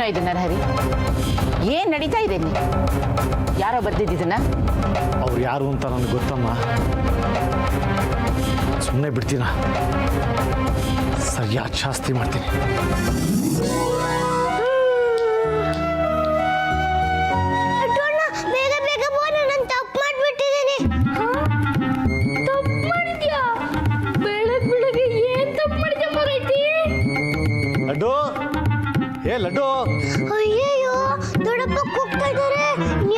ಏನೋ ಇದು ನರಹರಿ, ಏನ್ ನಡೀತಾ ಇದೆ? ಯಾರೋ ಬರ್ದಿದ್ದನ್ನ? ಅವ್ರು ಯಾರು ಅಂತ ನನಗೆ ಗೊತ್ತಮ್ಮ. ಸುಮ್ಮನೆ ಬಿಡ್ತೀನ, ಸರಿಯಾದ ಶಾಸ್ತಿ ಮಾಡ್ತೀನಿ. ಲಡ್ಡು, ಏ ಲಡ್ಡು. ಅಯ್ಯಯ್ಯೋ, ದೊಡ್ಡಪ್ಪ ಕೂಗ್ತಾ ಇದ್ದಾರೆ.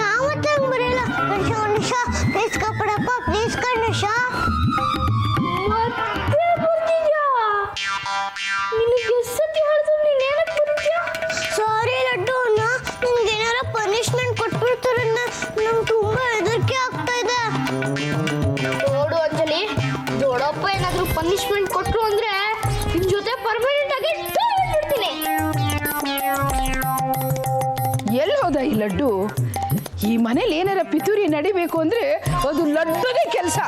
ಯಾವತ್ತೂ ಹಂಗೆ ಬರಲ್ಲ. ನಿಶ ಪ್ಲೀಸ್ ಕಪ್ಪಡಪ್ಪ, ಪ್ಲೀಸ್ ಕಣ್ಣಶ. ಮತ್ತೆ ಬರ್ತಿದ್ಯಾ? ನಿನಗೆ ಎಷ್ಟೊತ್ತಿ ಹೇಳಿದ್ರು ನೀನು ಏನಕ್ಕೆ ಬರ್ತೀಯಾ? ಸಾರಿ ಲಡ್ಡು ಅಣ್ಣ, ನಿನ್ಗೆ ಏನಾರ ಪನಿಷ್ಮೆಂಟ್ ಕೊಟ್ಬಿಡ್ತಾರೆ. ನಂಗೆ ತುಂಬ ಹೆದರಿಕೆ ಆಗ್ತಾ ಇದೆ. ನೋಡು ಅಂಜಲಿ, ದೊಡ್ಡಪ್ಪ ಏನಾದರೂ ಪನಿಷ್ಮೆಂಟ್ ಕೊಟ್ಟರು ಅಂದರೆ ನಿನ್ನ ಜೊತೆ ಪರ್ಮನೆಂಟ್ ಆಗಿ ಬಿಡ್ತೀನಿ. ಎಲ್ಲಿ ಹೋದ ಈ ಲಡ್ಡು? ಈ ಮನೇಲಿ ಏನಾರ ಪಿತೂರಿ ನಡಿಬೇಕು ಅಂದ್ರೆ ಅದು ಲಡ್ಡುದೇ ಕೆಲಸ.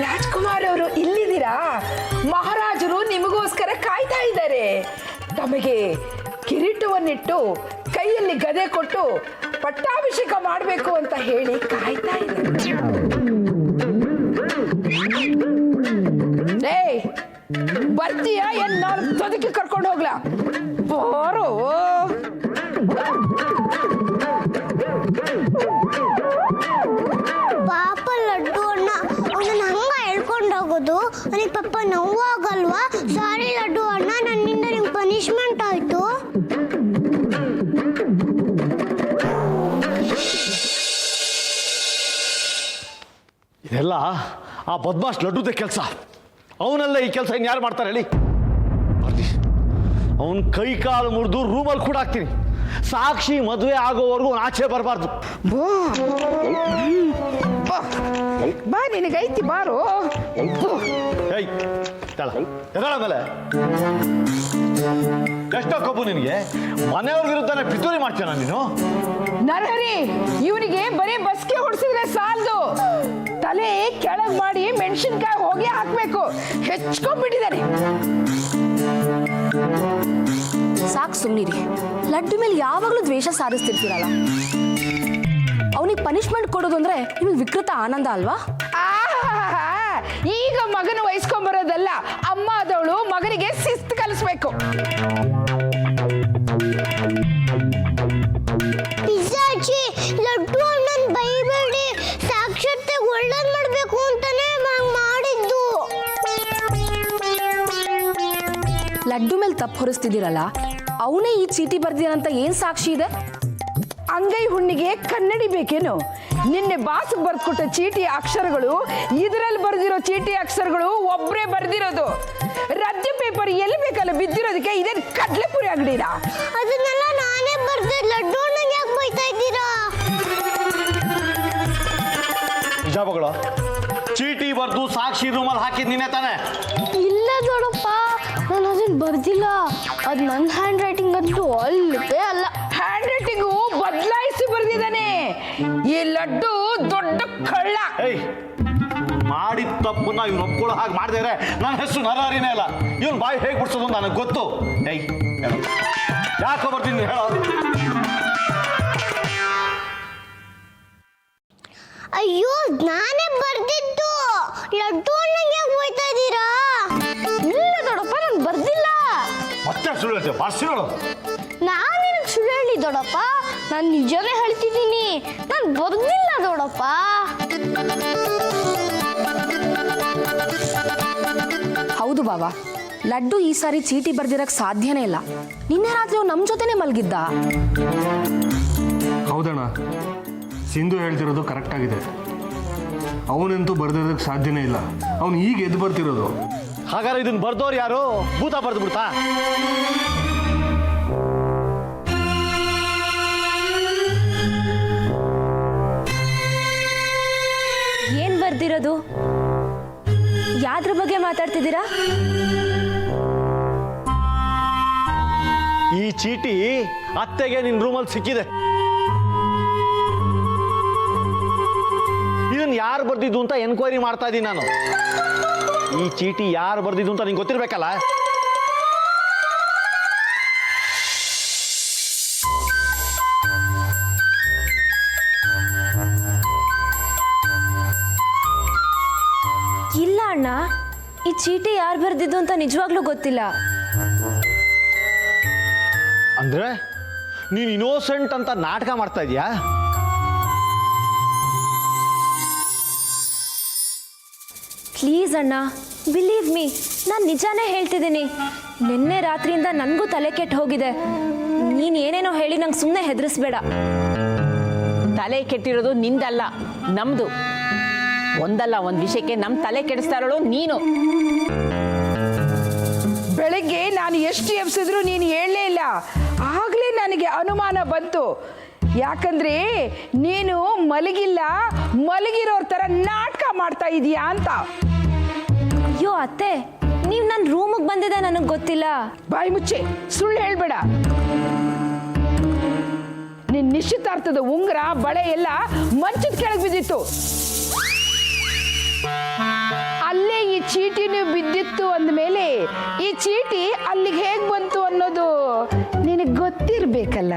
ರಾಜ್ಕುಮಾರ್ ಅವರು ಇಲ್ಲಿದ್ದೀರಾ? ಮಹಾರಾಜರು ನಿಮಗೋಸ್ಕರ ಕಾಯ್ತಾ ಇದ್ದಾರೆ. ತಮಗೆ ಕಿರೀಟವನ್ನಿಟ್ಟು ಕೈಯಲ್ಲಿ ಗದೆ ಕೊಟ್ಟು ಪಟ್ಟಾಭಿಷೇಕ ಮಾಡಬೇಕು ಅಂತ ಹೇಳಿ ಕಾಯ್ತಾ ಇದ್ದಾರೆ. ಏಯ್, ಬರ್ತೀಯಾ? ನಾನು ತೊದಕಿ ಕರ್ಕೊಂಡು ಹೋಗ್ಲಾ? ಬಾರೋ. ಪಾಪ ಲಡ್ಡು ಅಣ್ಣ, ಅವನನ್ನ ಹಂಗ ಹೇಳ್ಕೊಂಡು ಹೋಗೋದು ನನಗೆ ಪಾಪ ನೋವಾಗಲ್ವಾ? ಸಾರಿ ಲಡ್ಡು ಅಣ್ಣ, ನನ್ನಿಂದ ನಿಮ್ಗೆ ಪನಿಷ್ಮೆಂಟ್ ಆಯ್ತು. ಇದೆಲ್ಲ ಆ ಬದ್ಮಾಶ್ ಲಡ್ಡುದೇ ಕೆಲಸ. ಅವನೆಲ್ಲ ಈ ಕೆಲಸ ಇನ್ಯಾರು ಮಾಡ್ತಾರೆ ಹೇಳಿ? ಅವನ ಕೈ ಕಾಲು ಮುರಿದು ರೂಮಲ್ಲಿ ಕೂಡ ಹಾಕ್ತೀನಿ. ಸಾಕ್ಷಿ ಮದುವೆ ಆಗೋವರೆಗೂ ಆಚೆ ಬರಬಾರ್ದು. ಬಾ, ನಿನಗೈತಿ ಬಾರೋ. ಮೇಲೆ ಎಷ್ಟೋ ಕಬ್ಬು ನಿನಗೆ. ಮನೆಯವ್ರ ವಿರುದ್ಧನೇ ಪಿತೂರಿ ಮಾಡ್ತೀನ ನೀನು? ನರಹರಿ, ಇವನಿಗೆ ಬರೀ ಬಸ್ಗೆ ಹೊಡ್ಸಿದ್ರೆ ಸಾಲದು, ತಲೆ ಕೆಳಗ್ ಮಾಡಿ ಮೆಣಸಿನ್ಕಾಯಿ ಹೋಗಿ ಹಾಕ್ಬೇಕು. ಹೆಚ್ಕೊಂಡ್ಬಿಟ್ಟಿದ್ದಾರೆ. ಸಾಕು ಸುಮ್ಮನಿರಿ. ಲಡ್ಡು ಮೇಲೆ ಯಾವಾಗಲೂ ದ್ವೇಷ ಸಾರಿಸ್ತಿರ್ತೀರಲ್ಲ. ಅವನಿಗೆ ಪನಿಷ್ಮೆಂಟ್ ಕೊಡೋದು ಅಂದ್ರೆ ನಿಮ್ಗೆ ವಿಕೃತ ಆನಂದ ಅಲ್ವಾ? ಈಗ ಮಗನ ವಹಿಸ್ಕೊಂಬರೋದಲ್ಲ, ಅಮ್ಮ ಆದವಳು ಮಗನಿಗೆ ಶಿಸ್ತು ಕಲಿಸ್ಬೇಕು. ಪಿಸಾಚಿ, ಲಡ್ಡು ಅಣ್ಣನ ಬೈಬೇಡಿ. ಸಾಕ್ಷರತೆ ಒಳ್ಳೇದ್ ಮಾಡ್ಬೇಕು ಅಂತಾನೆ ಮಾಡಿದ್ದು. ಲಡ್ಡು ಮೇಲೆ ತಪ್ಪು ಹೊರಿಸ್ತಿದ್ದೀರಲ್ಲ, ಅವನೇ ಈ ಚೀಟಿ ಬರ್ದಿರಂತ ಏನ್ ಸಾಕ್ಷಿ ಇದೆ? ಅಂಗೈ ಹುಣ್ಣಿಗೆ ಕನ್ನಡಿ ಬೇಕೇನು? ನಿನ್ನೆ ಬಾಸ್ ಬರ್ಕೊಟ್ಟ ಚೀಟಿ ಅಕ್ಷರಗಳು ಇದರಲ್ಲಿ ಬರ್ದಿರೋ ಚೀಟಿ ಅಕ್ಷರಗಳು ಒಬ್ಬರೇ ಬರ್ದಿರೋದು. ರದ್ದು ಪೇಪರ್ ಎಲ್ಲಿ ಬೇಕಲ್ಲ ಬಿದ್ದಿರೋದಕ್ಕೆ ಇದೇನು ಕಡ್ಲೆಪುರಿ ಅಂಗಡಿನಾ? ಅದನ್ನೆಲ್ಲ ನಾನೇ ಬರ್ದೆ. ಲಡ್ಡು ಅಣ್ಣನ ಯಾಕೆ ಬೈತಾ ಇದ್ದೀರಾ? ನಿಜಾಬಗಳು, ಚೀಟಿ ಬರ್ದು ಸಾಕ್ಷಿ ರೂಮಲ್ಲಿ ಹಾಕಿದ್ ನೀನೇ ತಾನೆ? ಇಲ್ಲ ದೊಡ್ಡಪ್ಪ, ನಾನು ಅದನ್ನ ಬರ್ದಿಲ್ಲ. ಅದು ನನ್ನ ಹ್ಯಾಂಡ್ ರೈಟಿಂಗ್ ಅಂತೂ ಅಲ್ಲೇ ಅಲ್ಲ. ಹ್ಯಾಂಡ್ ರೈಟಿಂಗು ಬದಲಾಯಿಸಿ ಬರ್ದಿದ್ದಾನೆ ಈ ಲಡ್ಡು. ದೊಡ್ಡ ಕಳ್ಳ. ಏಯ್, ಮಾಡಿದ ತಪ್ಪನ್ನ ಇವ್ನು ಒಪ್ಕೊಳ್ಳೋ ಹಾಗೆ ಮಾಡಿದ್ರೆ ನನ್ನ ಹೆಸರು ನರಹರಿನೇ ಅಲ್ಲ. ಇವನ್ ಬಾಯಿ ಹೇಗೆ ಬಿಡ್ಸೋದು ನನಗೆ ಗೊತ್ತು. ಏಯ್, ಯಾಕೋ ಬರ್ತೀನಿ ಹೇಳೋ? ಅಯ್ಯೋ, ನಾನೇ ಬರ್ದಿದ್ದು. ಲಡ್ಡು ಅಣ್ಣಂಗೆ ಯಾಕೆ ಹೋಯ್ತಾ ಇದ್ದೀರಾ? ಇಲ್ಲ ದೊಡ್ಡಪ್ಪ, ನಾನು ಬರ್ದಿಲ್ಲ. ಮತ್ತೆ ಸುಳ್ಳು ಹೇಳ್ತೇವೆ, ಬರ್ಸಿರೋಳು. ನಾನು ನಿನಗೆ ಸುಳ್ಳು ಹೇಳಿ ದೊಡ್ಡಪ್ಪ? ನಾನು ನಿಜನೇ ಹೇಳ್ತಿದ್ದೀನಿ, ನಾನು ಬರ್ದಿಲ್ಲ ದೊಡ್ಡಪ್ಪ. ಹೌದು ಬಾಬಾ, ಲಡ್ಡು ಈ ಸಾರಿ ಚೀಟಿ ಬರ್ದಿರಕ್ ಸಾಧ್ಯನೇ ಇಲ್ಲ. ನಿನ್ನೆ ರಾತ್ರಿ ಅವ್ನು ನಮ್ಮ ಜೊತೆನೆ ಮಲಗಿದ್ದ. ಹೌದಣ್ಣ, ಸಿಂಧು ಹೇಳ್ತಿರೋದು ಕರೆಕ್ಟ್ ಆಗಿದೆ. ಅವನಂತೂ ಬರ್ದಿರೋದಕ್ಕೆ ಸಾಧ್ಯನೇ ಇಲ್ಲ. ಅವನು ಈಗ ಎದ್ದು ಬರ್ತಿರೋದು. ಹಾಗಾದ್ರೆ ಇದನ್ನ ಬರ್ದವ್ರು ಯಾರು? ಭೂತ ಬರ್ದು ಬಿಡ್ತಾ? ಏನ್ ಬರ್ದಿರೋದು? ಯಾದ್ರ ಬಗ್ಗೆ ಮಾತಾಡ್ತಿದ್ದೀರಾ? ಈ ಚೀಟಿ ಅತ್ತೆಗೆ ನಿನ್ನ ರೂಮಲ್ಲಿ ಸಿಕ್ಕಿದೆ. ಇದನ್ನ ಯಾರು ಬರ್ದಿದ್ದು ಅಂತ ಎನ್ಕ್ವೈರಿ ಮಾಡ್ತಾ ಇದ್ದೀನಿ ನಾನು. ಈ ಚೀಟಿ ಯಾರು ಬರ್ದಿದ್ದು ಅಂತ ನಿಂಗೆ ಗೊತ್ತಿರ್ಬೇಕಲ್ಲ. ಇಲ್ಲ ಅಣ್ಣ, ಈ ಚೀಟಿ ಯಾರು ಬರೆದಿದ್ದು ಅಂತ ನಿಜವಾಗ್ಲೂ ಗೊತ್ತಿಲ್ಲ. ಅಂದ್ರೆ ನೀನು ಇನ್ನೋಸೆಂಟ್ ಅಂತ ನಾಟಕ ಮಾಡ್ತಾ ಇದೀಯಾ? ಪ್ಲೀಸ್ ಅಣ್ಣ, ಬಿಲೀವ್ ಮೀ, ನಾನು ನಿಜಾನೇ ಹೇಳ್ತಿದ್ದೀನಿ. ನಿನ್ನೆ ರಾತ್ರಿಯಿಂದ ನನಗೂ ತಲೆ ಕೆಟ್ಟು ಹೋಗಿದೆ. ನೀನು ಏನೇನೋ ಹೇಳಿ ನಂಗೆ ಸುಮ್ಮನೆ ಹೆದರಿಸ್ಬೇಡ. ತಲೆ ಕೆಟ್ಟಿರೋದು ನಿಂದಲ್ಲ, ನಮ್ದು. ಒಂದಲ್ಲ ಒಂದು ವಿಷಯಕ್ಕೆ ನಮ್ಮ ತಲೆ ಕೆಡಿಸ್ತಾ ಇರೋಳು ನೀನು. ಬೆಳಗ್ಗೆ ನಾನು ಎಷ್ಟು ಎಬ್ಸಿದ್ರು ನೀನು ಹೇಳಲೇ ಇಲ್ಲ. ಆಗಲೇ ನನಗೆ ಅನುಮಾನ ಬಂತು. ಯಾಕಂದ್ರೆ ನೀನು ಮಲಗಿಲ್ಲ, ಮಲಗಿರೋರ ಥರ ನಾಟಕ ಮಾಡ್ತಾ ಇದೀಯಾ ಅಂತ. ಅಯ್ಯೋ ಅತ್ತೆ, ನೀವು ನನ್ನ ರೂಮಿಗೆ ಬಂದಿದೆ ನನಗೆ ಗೊತ್ತಿಲ್ಲ. ಬಾಯಿ ಮುಚ್ಚೆ, ಸುಳ್ಳು ಹೇಳ್ಬೇಡ. ನಿನ್ನ ನಿಶ್ಚಿತಾರ್ಥದ ಉಂಗುರ ಬಳೆ ಎಲ್ಲ ಮಂಚದ ಕೆಳಗೆ ಬಿದ್ದಿತ್ತು. ಅಲ್ಲೇ ಈ ಚೀಟಿನೂ ಬಿದ್ದಿತ್ತು ಅಂದಮೇಲೆ ಈ ಚೀಟಿ ಅಲ್ಲಿಗೆ ಹೇಗೆ ಬಂತು ಅನ್ನೋದು ನಿನಗೆ ಗೊತ್ತಿರಬೇಕಲ್ಲ.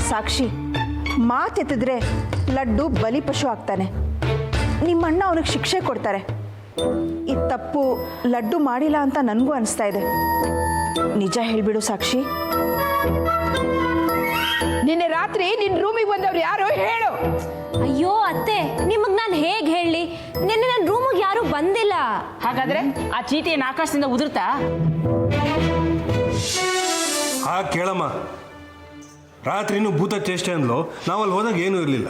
ಸಾಕ್ಷಿ, ಮಾತೆತ್ತಿದ್ರೆ ಲಡ್ಡು ಬಲಿಪಶು ಆಗ್ತಾನೆ. ನಿಮ್ಮಣ್ಣ ಅವನಿಗೆ ಶಿಕ್ಷೆ ಕೊಡ್ತಾರೆ. ಈ ತಪ್ಪು ಲಡ್ಡು ಮಾಡಿಲ್ಲ ಅಂತ ನನಗೂ ಅನಿಸ್ತಾ ಇದೆ. ನಿಜ ಹೇಳಿಬಿಡು ಸಾಕ್ಷಿ. ನಿನ್ನೆ ರಾತ್ರಿ ನಿನ್ನ ರೂಮಿಗೆ ಬಂದವ್ರು ಯಾರು ಹೇಳು. ಅಯ್ಯೋ ಅತ್ತೆ, ನಿಮಗೆ ನಾನು ಹೇಗೆ ಹೇಳಿ? ನಿನ್ನೆ ನನ್ನ ರೂಮಿಗೆ ಯಾರೂ ಬಂದಿಲ್ಲ. ಹಾಗಾದ್ರೆ ಆ ಚೀಟಿಯನ್ನು ಆಕಾಶದಿಂದ ಉದುರ್ತಾ? ಕೇಳಮ್ಮ, ರಾತ್ರಿನೂ ಭೂತ ಚೇಷ್ಟೆ ಅಂದ್ಲು. ನಾವಲ್ಲಿ ಹೋದಾಗ ಏನೂ ಇರಲಿಲ್ಲ.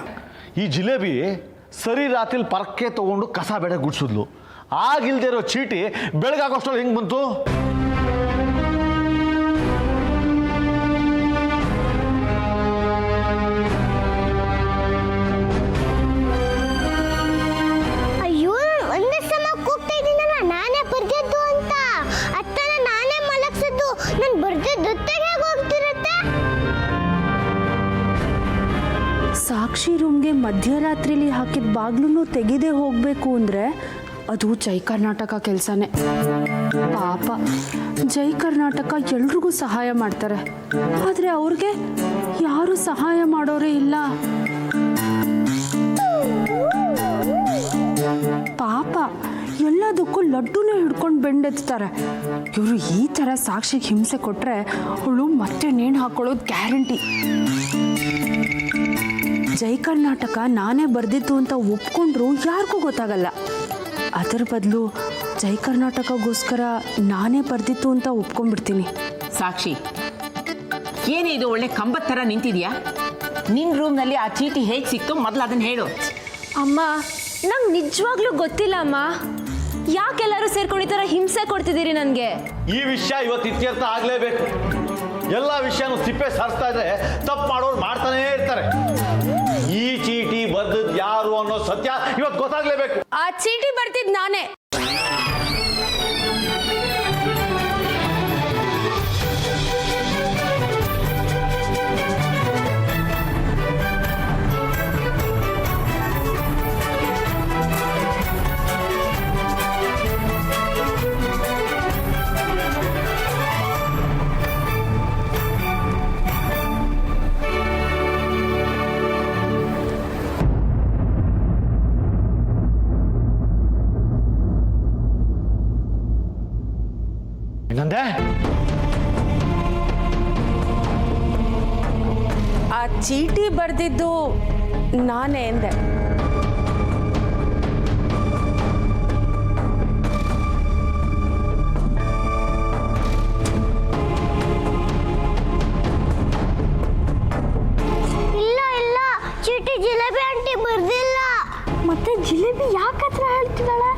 ಈ ಜಿಲೇಬಿ ಸರಿ ರಾತ್ರಿ ಪರಕ್ಕೆ ತಗೊಂಡು ಕಸ ಬೆಳೆ ಗುಡ್ಸಿದ್ಲು. ಆಗಿಲ್ದೇ ಇರೋ ಚೀಟಿ ಬೆಳಗಾಗೋಷ್ಟರಲ್ಲಿ ಹೆಂಗೆ ಬಂತು? ಅಯ್ಯೋ, ಒಂದೇ ಸಲ ಕೂಗ್ತಾ ಇದ್ದೀನಲ್ಲ ನಾನೇ ಬರ್ದಿದ್ದು ಅಂತ. ಅತ್ತನ ನಾನೇ ಮಲಗ್ಸಿದ್ದು. ನಾನು ಬರ್ದಿದ್ದು ಹೇಗೆ ಹೋಗ್ತಿರತ್ತೆ? ಸಾಕ್ಷಿ ರೂಮ್ಗೆ ಮಧ್ಯರಾತ್ರಿಲಿ ಹಾಕಿದ ಬಾಗ್ಲೂ ತೆಗೆದೇ ಹೋಗಬೇಕು ಅಂದರೆ ಅದು ಜೈ ಕರ್ನಾಟಕ ಕೆಲಸನೇ. ಪಾಪ, ಜೈ ಕರ್ನಾಟಕ ಎಲ್ರಿಗೂ ಸಹಾಯ ಮಾಡ್ತಾರೆ, ಆದರೆ ಅವ್ರಿಗೆ ಯಾರೂ ಸಹಾಯ ಮಾಡೋರೇ ಇಲ್ಲ. ಪಾಪ, ಎಲ್ಲದಕ್ಕೂ ಲಡ್ಡುನೇ ಹಿಡ್ಕೊಂಡು ಬೆಂಡೆತ್ತಾರೆ. ಇವರು ಈ ಥರ ಸಾಕ್ಷಿಗೆ ಹಿಂಸೆ ಕೊಟ್ಟರೆ ಅವಳು ಮತ್ತೆ ನೇಣು ಹಾಕೊಳ್ಳೋದು ಗ್ಯಾರಂಟಿ. ಜೈ ಕರ್ನಾಟಕ ನಾನೇ ಬರೆದಿತ್ತು ಅಂತ ಒಪ್ಕೊಂಡ್ರು ಯಾರಿಗೂ ಗೊತ್ತಾಗಲ್ಲ. ಅದರ ಬದಲು ಜೈ ಕರ್ನಾಟಕಗೋಸ್ಕರ ನಾನೇ ಬರೆದಿತ್ತು ಅಂತ ಒಪ್ಕೊಂಡ್ಬಿಡ್ತೀನಿ. ಸಾಕ್ಷಿ, ಏನೇ ಇದು ಒಳ್ಳೆ ಕಂಬದ ಥರ ನಿಂತಿದ್ಯಾ? ನಿನ್ನ ರೂಮ್ನಲ್ಲಿ ಆ ಚೀಟಿ ಹೇಗೆ ಸಿಕ್ತು ಮೊದಲು ಅದನ್ನು ಹೇಳು. ಅಮ್ಮ, ನಂಗೆ ನಿಜವಾಗ್ಲೂ ಗೊತ್ತಿಲ್ಲ ಅಮ್ಮ. ಯಾಕೆಲ್ಲರೂ ಸೇರ್ಕೊಂಡು ಈ ಥರ ಹಿಂಸೆ ಕೊಡ್ತಿದ್ದೀರಿ ನನಗೆ? ಈ ವಿಷಯ ಇವತ್ತು ಇತ್ಯರ್ಥ ಆಗಲೇಬೇಕು. ಎಲ್ಲ ವಿಷಯನೂ ಸಿಪ್ಪೆ ಸಾರಿಸ್ತಾ ಇದ್ರೆ ತಪ್ಪು ಮಾಡೋರು ಮಾಡ್ತಾನೇ ಇರ್ತಾರೆ. ಈ ಚೀಟಿ ಬರ್ದದ್ದು ಯಾರು ಅನ್ನೋ ಸತ್ಯ ಇವತ್ತು ಗೊತ್ತಾಗ್ಲೇಬೇಕು. ಆ ಚೀಟಿ ಬರ್ತಿದ್ದು ನಾನೇ. ಏನಂದೆ? ಆ ಚೀಟಿ ಬರೆದಿದ್ದು ನಾನೇ ಎಂದೆ. ಇಲ್ಲ ಇಲ್ಲ, ಚೀಟಿ ಜಿಲೇಬಿ ಆಂಟಿ ಬರ್ದಿಲ್ಲ. ಮತ್ತೆ ಜಿಲೇಬಿ ಯಾಕೆ ಹತ್ರ ಹೇಳ್ತಿದ್ದಾಳೆ?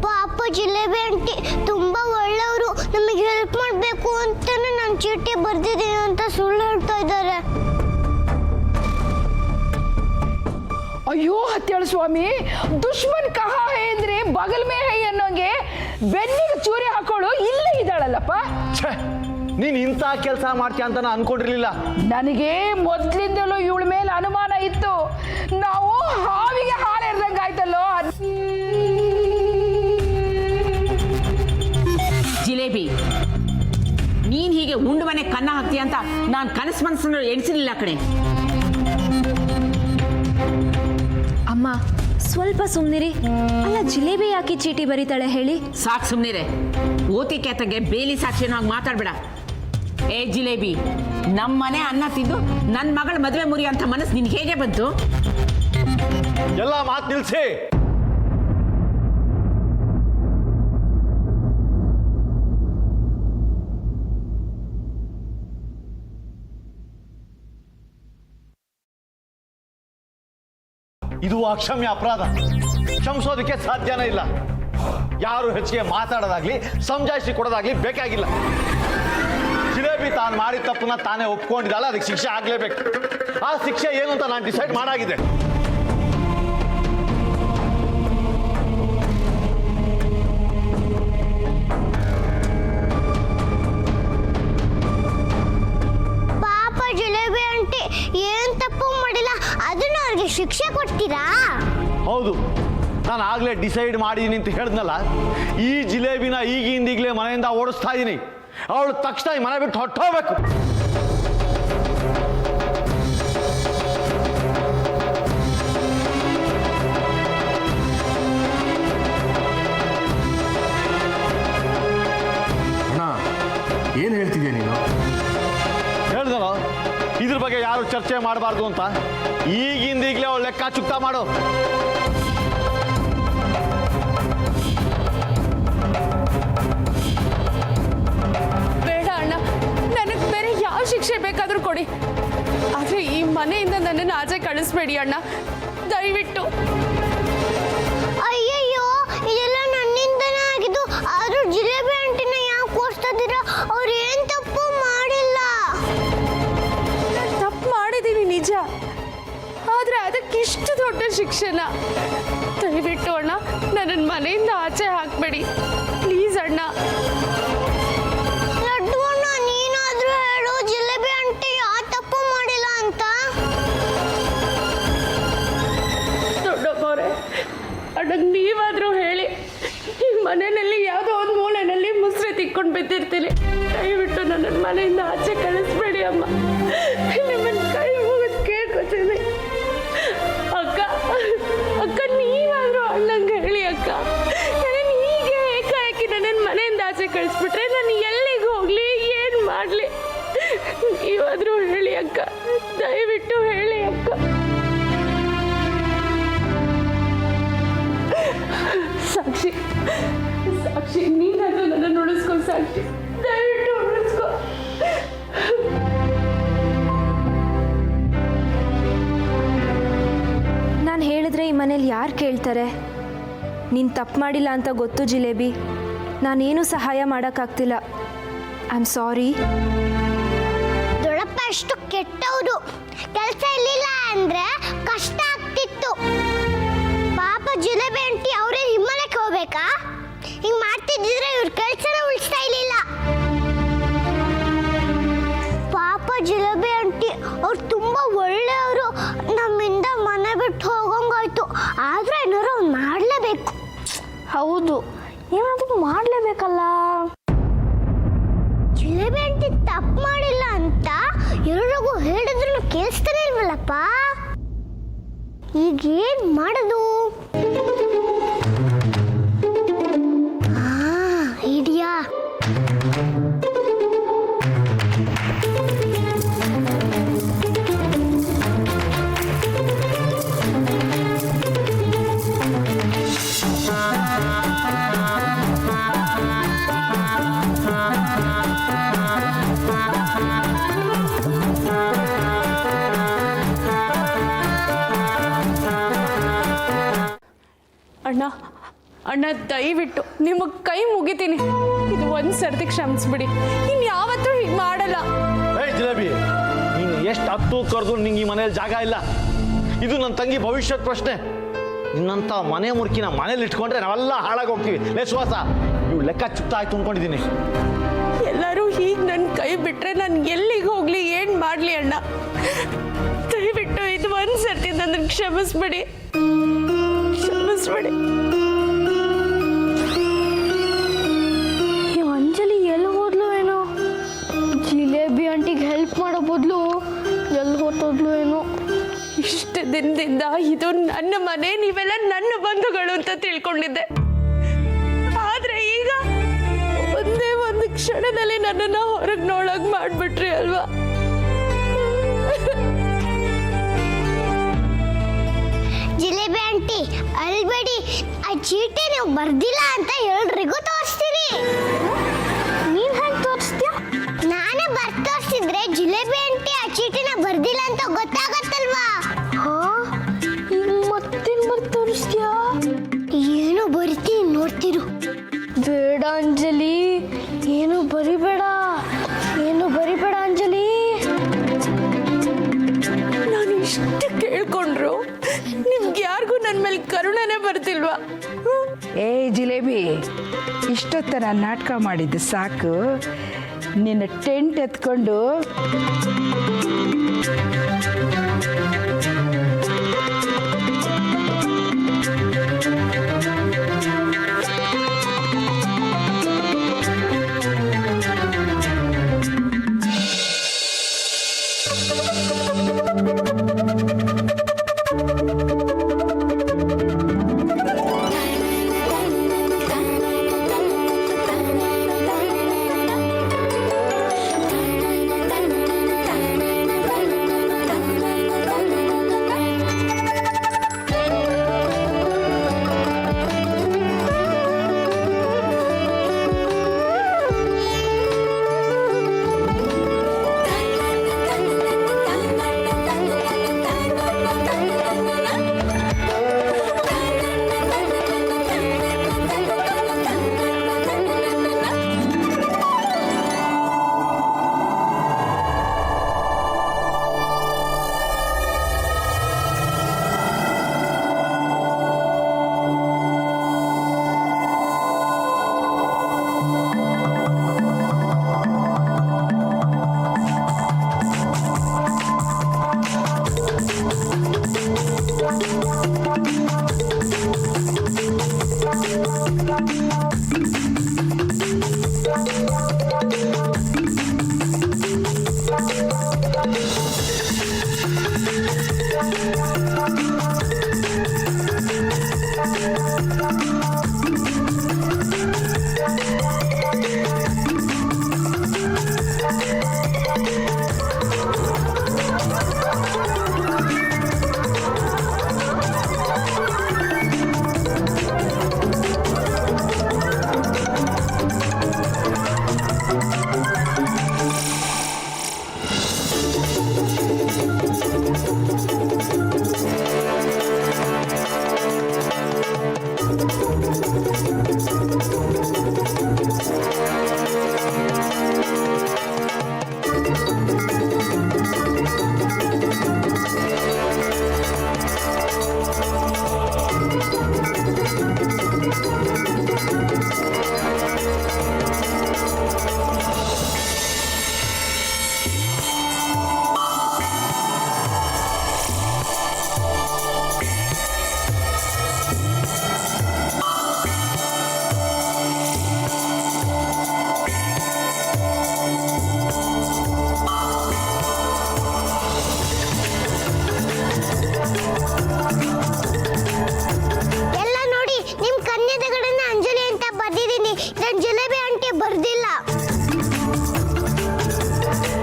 ಪಾಪ ಜಿಲೇಬಿ ಆಂಟಿ ತುಂಬಾ ಒಳ್ಳೆಯವರು. ನಮಗೆ ಹೆಲ್ಪ್ ಮಾಡಬೇಕು ಅಂತಾನೆ ನಾನು ಚೀಟಿ ಬರ್ದಿದ್ದೀನಿ ಅಂತ ಸುಳ್ಳು ಹೇಳ್ತಾ ಇದ್ದಾರೆ. ಅಯ್ಯೋ ಹತ್ಯೇಳು ಸ್ವಾಮಿ, ದುಶ್ಮನ್ ಕಹಾ ಹೇ ಅಂದ್ರೆ ಬಗಲ್ ಮೇ ಹೈ ಅನ್ನೋಂಗೆ ಬೆನ್ನಿಗೆ ಚೂರಿ ಹಾಕೋಳು ಇಲ್ಲೇ ಇದ್ದಾಳಲ್ಲಪ್ಪ. ಛೇ, ನೀನ್ ಇಂಥ ಕೆಲಸ ಮಾಡ್ತೀಯ ಅಂತ ನಾನು ಅನ್ಕೊಂಡಿರ್ಲಿಲ್ಲ. ನನಗೆ ಮೊದ್ಲಿಂದಲೂ ಇವಳ ಮೇಲೆ ಅನುಮಾನ ಇತ್ತು. ನಾವು ಹಾವಿಗೆ ಹಾಲು ಎರ್ದಂಗಾಯ್ತಲ್ಲೋ. ಜಿಲೇಬಿ, ನೀನ್ ಹೀಗೆ ಉಂಡು ಮನೆ ಕನ್ನ ಹಾಕ್ತೀಯ ಅಂತ ನಾನು ಕನಸು ಮನಸ್ಸನ್ನು ಎಣಿಸಿರ್ಲಿಲ್ಲ ಕಣೆ. ಅಮ್ಮ ಸ್ವಲ್ಪ ಸುಮ್ಮನಿರಿ. ಅಲ್ಲ, ಜಿಲೇಬಿ ಯಾಕೆ ಚೀಟಿ ಬರೀತಾಳೆ ಹೇಳಿ? ಸಾಕು ಸುಮ್ಮನಿರೆ. ಓತಿಕೆತಗೆ ಬೇಲಿ ಸಾಕ್ಷಿನಾಗಿ ಮಾತಾಡ್ಬೇಡ. ಏ ಜಿಲೇಬಿ, ನಮ್ಮನೆ ಅನ್ನ ತಿಂದು ನನ್ನ ಮಗಳ ಮದುವೆ ಮುರಿ ಅಂತ ಮನಸ್ಸು ನಿನ್ಗೆ ಹೇಗೆ ಬಂತು? ಎಲ್ಲ ಮಾತು ನಿಲ್ಸಿ. ಇದು ಅಕ್ಷಮ್ಯ ಅಪರಾಧ, ಕ್ಷಮಿಸೋದಕ್ಕೆ ಸಾಧ್ಯನೇ ಇಲ್ಲ. ಯಾರು ಹೆಚ್ಚಿಗೆ ಮಾತಾಡೋದಾಗ್ಲಿ ಸಮಜಾಯಿಸಿ ಕೊಡೋದಾಗ್ಲಿ ಬೇಕಾಗಿಲ್ಲ. ಜಿಲೇಬಿ ತಾನು ಮಾಡಿದ ತಪ್ಪನ್ನ ತಾನೇ ಒಪ್ಕೊಂಡಿದ್ದಾಳೆ, ಅದಕ್ಕೆ ಶಿಕ್ಷೆ ಆಗ್ಲೇಬೇಕು. ಆ ಶಿಕ್ಷೆ ಏನು ಅಂತ ನಾನು ಡಿಸೈಡ್ ಮಾಡಾಗಿದೆ. ಪಾಪ ಜಿಲೇಬಿ ಆಂಟಿ ಏನ್ ತಪ್ಪು ಮಾಡಿಲ್ಲ, ಅದನ್ನ ಅವ್ರಿಗೆ ಶಿಕ್ಷೆ ಕೊಡ್ತೀರಾ? ಹೌದು, ನಾನು ಆಗ್ಲೇ ಡಿಸೈಡ್ ಮಾಡಿದ್ದೀನಿ ಅಂತ ಹೇಳಿದ್ನಲ್ಲ. ಈ ಜಿಲೇಬಿನ ಈಗಿಂದೀಗಲೇ ಮನೆಯಿಂದ ಓಡಿಸ್ತಾ ಇದ್ದೀನಿ. ಅವಳು ತಕ್ಷಣ ಈ ಮನೆ ಬಿಟ್ಟು ಹೊಟ್ಟೋಗ್ಬೇಕು. ಅಣ್ಣ, ಏನು ಹೇಳ್ತಿದ್ಯಾ ನೀನು? ಹೇಳ್ದಲ್ಲ, ಇದ್ರ ಬಗ್ಗೆ ಯಾರು ಚರ್ಚೆ ಮಾಡಬಾರ್ದು ಅಂತ. ಈಗಿಂದೀಗಲೇ ಅವಳು ಲೆಕ್ಕ ಚುಕ್ತಾ ಮಾಡು. ಬೇಡ ಅಣ್ಣ, ನನಗೆ ಬೇರೆ ಯಾವ ಶಿಕ್ಷೆ ಬೇಕಾದರೂ ಕೊಡಿ, ಆದರೆ ಈ ಮನೆಯಿಂದ ನನ್ನನ್ನು ಆಚೆ ಕಳಿಸ್ಬೇಡಿ ಅಣ್ಣ, ದಯವಿಟ್ಟು. ಅಯ್ಯಯ್ಯೋ, ಇದೆಲ್ಲ ನನ್ನಿಂದನೇ ಆಗಿದ್ದು. ಆದ್ರೂ ಜಿಲೇಬಿ ಆಂಟಿನ ಯಾಕೆ ಓಡಿಸ್ತಾ ಇದ್ದೀರಾ? ಅವ್ರು ಏನ್ ತಪ್ಪು ಮಾಡಿಲ್ಲ. ನಾನು ತಪ್ಪು ಮಾಡಿದ್ದೀನಿ ನಿಜ, ಆದರೆ ಅದಕ್ಕಿಷ್ಟು ದೊಡ್ಡ ಶಿಕ್ಷೆನ? ದಯವಿಟ್ಟು ಅಣ್ಣ, ನನ್ನನ್ನು ಮನೆಯಿಂದ ಆಚೆ ಹಾಕಬೇಡಿ ಪ್ಲೀಸ್ ಅಣ್ಣ. ಲಡ್ಡು ಅಣ್ಣ, ನೀನಾದ್ರೂ ಹೇಳು, ಜಿಲೇಬಿ ಆಂಟಿ ಯಾವ ತಪ್ಪು ಮಾಡಿಲ್ಲ ಅಂತ. ದೊಡ್ಡಪ್ಪವ್ರೆ, ಅಣ್ಣಗೆ ನೀವಾದರೂ ಹೇಳಿ. ಈ ಮನೆಯಲ್ಲಿ ಯಾವುದೋ ಒಂದು ಮೂಲೆಯಲ್ಲಿ ಮುಸ್ರೆ ತಿಕ್ಕೊಂಡು ಬಿದ್ದಿರ್ತೀನಿ. ದಯವಿಟ್ಟು ನನ್ನನ್ನು ಮನೆಯಿಂದ ಆಚೆ ಕಳಿಸ್ಬೇಡಿ ಅಮ್ಮ, ನಿಮ್ಮನ್ನು ಕೈ ಮುಗಿದು ಕೇಳ್ಕೊತೀನಿ. ಅಕ್ಕ ಅಕ್ಕ, ನೀವಾದರೂ ಅಣ್ಣಂಗೆ ಹೇಳಿ ಅಕ್ಕ. ನನ್ನ ಹೀಗೆ ಏಕಾಏಕಿ ನನ್ನನ್ನು ಮನೆಯಿಂದ ಆಚೆ ಕಳಿಸ್ಬಿಟ್ರೆ ನಾನು ಎಲ್ಲಿಗೆ ಹೋಗಲಿ, ಏನು ಮಾಡಲಿ? ನೀವಾದರೂ ಹೇಳಿ ಅಕ್ಕ, ದಯವಿಟ್ಟು ಹೇಳಿ ಅಕ್ಕ. ಸಾಕ್ಷಿ, ಸಾಕ್ಷಿ, ನೀನಾದ್ರೂ ನನ್ನನ್ನು ಉಳಿಸ್ಕೊ ಸಾಕ್ಷಿ, ದಯವಿಟ್ಟು ಉಳಿಸ್ಕೊ. ನಾನು ಹೇಳಿದ್ರೆ ಈ ಮನೇಲಿ ಯಾರು ಕೇಳ್ತಾರೆ? ನೀನು ತಪ್ಪು ಮಾಡಿಲ್ಲ ಅಂತ ಗೊತ್ತು ಜಿಲೇಬಿ, ನಾನೇನು ಸಹಾಯ ಮಾಡೋಕ್ಕಾಗ್ತಿಲ್ಲ. I am sorry. ದೊಡ್ಡಪ್ಪ ಅಷ್ಟು ಕೆಟ್ಟವರು, ಕೆಲಸ ಇರ್ಲಿಲ್ಲ ಅಂದ್ರೆ ಕಷ್ಟ ಆಗ್ತಿತ್ತು. ಪಾಪ ಜಿಲೇಬಿ ಆಂಟಿ ಅವರೇ ಹಿಮಾಲಯಕ್ಕೆ ಹೋಗ್ಬೇಕಾ? ಹಿಂಗ್ ಮಾಡ್ತಿದ್ದಿದ್ರೆ ಇವ್ರ ಕೆಲ್ಸನ ಉಳಿಸ್ತಾ ಇರ್ಲಿಲ್ಲ. ಪಾಪ ಜಿಲೇಬಿ ಆಂಟಿ ಅವ್ರು ತುಂಬಾ ಒಳ್ಳೆಯವರು. ನಮ್ಮಿಂದ ಮನೆ ಬಿಟ್ಟು ಹೋಗಂಗಾಯ್ತು. ಆದ್ರೆ ಏನಾದ್ರು ಅವ್ರು ಮಾಡ್ಲೇಬೇಕು. ಹೌದು, ಏನಾದ್ರು ಮಾಡ್ಲೇಬೇಕಲ್ಲ. ಜಿಲೇಬಿ ಆಂಟಿ ತಪ್ಪು ಮಾಡಿಲ್ಲ ಅಂತ ಎಲ್ರಿಗೂ ಹೇಳಿದ್ರು ಕೇಳಿಸ್ತಾನೆ ಇಲ್ವಲ್ಲಪ್ಪ. ಈಗ ಏನ್ ಮಾಡೋದು? ಐಡಿಯಾ. ಅಣ್ಣ ಅಣ್ಣ, ದಯವಿಟ್ಟು ನಿಮಗೆ ಕೈ ಮುಗಿತೀನಿ. ಇದು ಒಂದು ಸರ್ತಿ ಕ್ಷಮಿಸ್ಬಿಡಿ, ಇನ್ನು ಯಾವತ್ತೂ ಹೀಗೆ ಮಾಡಲ್ಲ. ಏಯ್ ಜಿಲೇಬಿ, ನೀನು ಎಷ್ಟು ಹತ್ತು ಕರೆದು ನಿಂಗೆ ಈ ಮನೇಲಿ ಜಾಗ ಇಲ್ಲ. ಇದು ನನ್ನ ತಂಗಿ ಭವಿಷ್ಯದ ಪ್ರಶ್ನೆ. ನಿನ್ನಂಥ ಮನೆ ಮುರುಕಿನ ಮನೇಲಿ ಇಟ್ಕೊಂಡ್ರೆ ನಾವೆಲ್ಲ ಹಾಳಾಗಿ ಹೋಗ್ತೀವಿ. ಲೇ ಸುವಾಸ, ಇವು ಲೆಕ್ಕ ಚುಕ್ತ ಆಯ್ತು ಅಂದ್ಕೊಂಡಿದ್ದೀನಿ. ಎಲ್ಲರೂ ಹೀಗೆ ನನ್ನ ಕೈ ಬಿಟ್ರೆ ನಾನು ಎಲ್ಲಿಗೆ ಹೋಗ್ಲಿ, ಏನು ಮಾಡಲಿ ಅಣ್ಣ? ದಯವಿಟ್ಟು ಇದು ಒಂದು ಸರ್ತಿ ನನ್ನ ಕ್ಷಮಿಸ್ಬಿಡಿ. ಅಂಜಲಿ ಎಲ್ಲಿ ಹೋದ್ಲು ಏನೋ? ಜಿಲೇಬಿ ಆಂಟಿಗೆ ಹೆಲ್ಪ್ ಮಾಡೋ ಬದಲು ಎಲ್ಲಿ ಹೊತ್ತೋದ್ಲು ಏನೋ? ಇಷ್ಟು ದಿನದಿಂದ ಇದು ನನ್ನ ಮನೆ, ನೀವೆಲ್ಲ ನನ್ನ ಬಂಧುಗಳು ಅಂತ ತಿಳ್ಕೊಂಡಿದ್ದೆ. ಆದ್ರೆ ಈಗ ಒಂದೇ ಒಂದು ಕ್ಷಣದಲ್ಲಿ ನನ್ನನ್ನು ಹೊರಗೆ ನೋಡಕ್ ಮಾಡ್ಬಿಟ್ರಿ ಅಲ್ವಾ? ಜಿಲೇಬಿ ಆಂಟಿ ಅಲ್ಬೇಡಿ, ಆ ಚೀಟಿ ನೀವು ಬರ್ದಿಲ್ಲ ಅಂತ ಎಲ್ರಿಗೂ ತೋರಿಸ್ತೀರಿ. ನೀವ್ ಹೆಂಗ್ ತೋರಿಸ್ತೀಯ? ನಾನೇ ಬರ್ದು ತೋರಿಸಿದ್ರೆ ಜಿಲೇಬಿ ಆಂಟಿ ಆ ಚೀಟಿನ ಬರ್ದಿಲ್ಲ ಅಂತ ಗೊತ್ತಾಗತ್ತಲ್ವಾ? ಮತ್ತೇನ್ ಬರ್ದು ತೋರಿಸ್ತೀಯ? ಏನು ಬರಿತೀನಿ ನೋಡ್ತಿರು. ಬೇಡ ಅಂಜಲಿ, ಏನು ಬರಿಬೇಡ ಅಂಜಲಿ. ನಾನು ಇಷ್ಟು ಕೇಳ್ಕೊಂಡ್ರು ನಿಮ್ಗೆ ಯಾರಿಗೂ ನನ್ನ ಮೇಲೆ ಕರುಣನೆ ಬರ್ತಿಲ್ವಾ? ಏ ಜಿಲೇಬಿ, ಇಷ್ಟೊತ್ತ ನಾನು ನಾಟಕ ಮಾಡಿದ್ದು ಸಾಕು. ನಿನ್ನ ಟೆಂಟ್ ಎತ್ಕೊಂಡು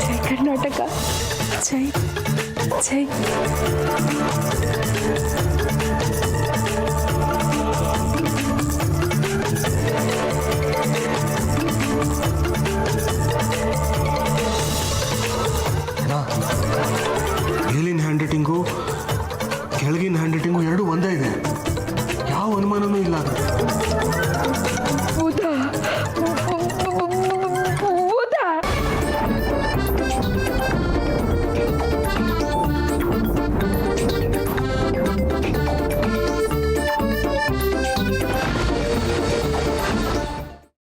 ಜೈ ಕರ್ನಾಟಕ, ಜೈ ಜೈ.